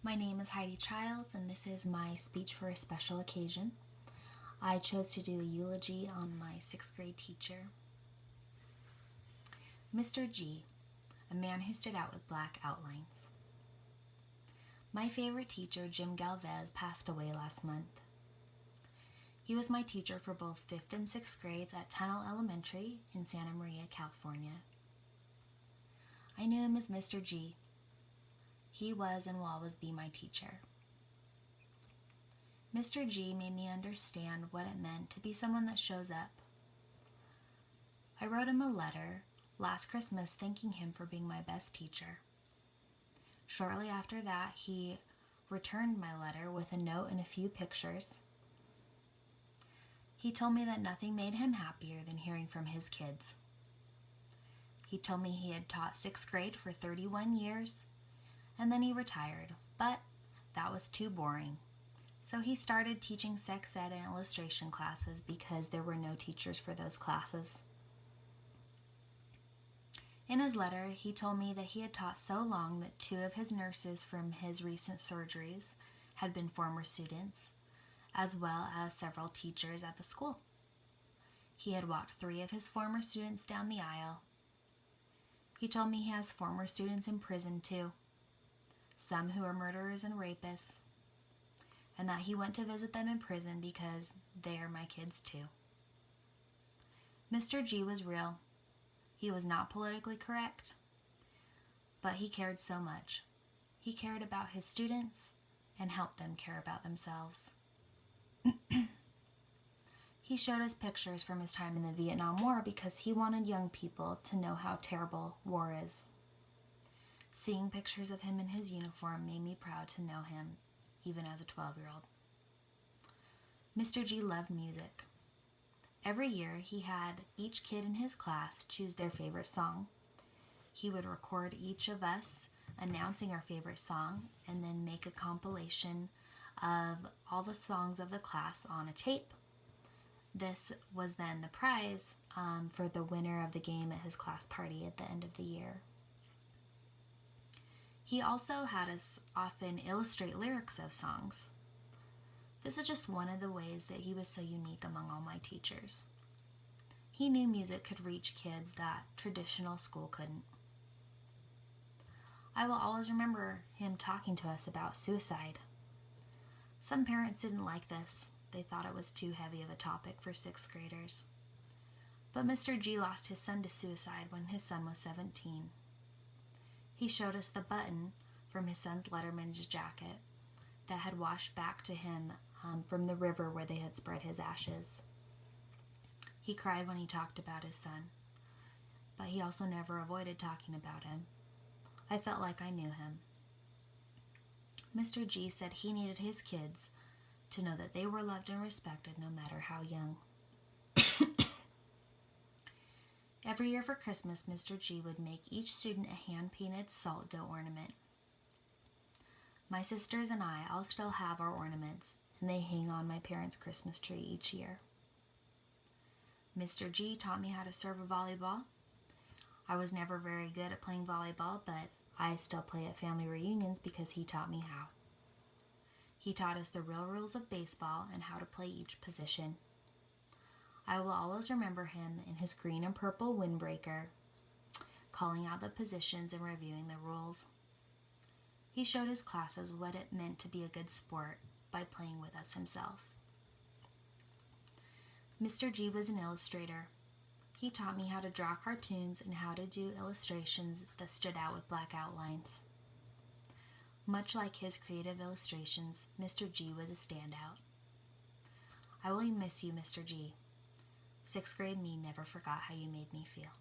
My name is Heidi Childs, and this is my speech for a special occasion. I chose to do a eulogy on my 6th grade teacher, Mr. G, a man who stood out with black outlines. My favorite teacher, Jim Galvez, passed away last month. He was my teacher for both 5th and 6th grades at Tunnel Elementary in Santa Maria, California. I knew him as Mr. G. He was and will always be my teacher. Mr. G made me understand what it meant to be someone that shows up. I wrote him a letter last Christmas thanking him for being my best teacher. Shortly after that, he returned my letter with a note and a few pictures. He told me that nothing made him happier than hearing from his kids. He told me he had taught 6th grade for 31 years, and then he retired, but that was too boring. So he started teaching sex ed and illustration classes because there were no teachers for those classes. In his letter, he told me that he had taught so long that 2 of his nurses from his recent surgeries had been former students, as well as several teachers at the school. He had walked 3 of his former students down the aisle. He told me he has former students in prison too, some who are murderers and rapists, and that he went to visit them in prison because they are my kids too. Mr. G was real. He was not politically correct, but he cared so much. He cared about his students and helped them care about themselves. He showed us pictures from his time in the Vietnam War because he wanted young people to know how terrible war is. Seeing pictures of him in his uniform made me proud to know him, even as a 12-year-old. Mr. G loved music. Every year, he had each kid in his class choose their favorite song. He would record each of us announcing our favorite song and then make a compilation of all the songs of the class on a tape. This was then the prize for the winner of the game at his class party at the end of the year. He also had us often illustrate lyrics of songs. This is just one of the ways that he was so unique among all my teachers. He knew music could reach kids that traditional school couldn't. I will always remember him talking to us about suicide. Some parents didn't like this. They thought it was too heavy of a topic for 6th graders. But Mr. G lost his son to suicide when his son was 17. He showed us the button from his son's Letterman's jacket that had washed back to him from the river where they had spread his ashes. He cried when he talked about his son, but he also never avoided talking about him. I felt like I knew him. Mr. G said he needed his kids to know that they were loved and respected no matter how young. Every year for Christmas, Mr. G would make each student a hand-painted salt dough ornament. My sisters and I all still have our ornaments, and they hang on my parents' Christmas tree each year. Mr. G taught me how to serve a volleyball. I was never very good at playing volleyball, but I still play at family reunions because he taught me how. He taught us the real rules of baseball and how to play each position. I will always remember him in his green and purple windbreaker, calling out the positions and reviewing the rules. He showed his classes what it meant to be a good sport by playing with us himself. Mr. G was an illustrator. He taught me how to draw cartoons and how to do illustrations that stood out with black outlines. Much like his creative illustrations, Mr. G was a standout. I will miss you, Mr. G. 6th grade me never forgot how you made me feel.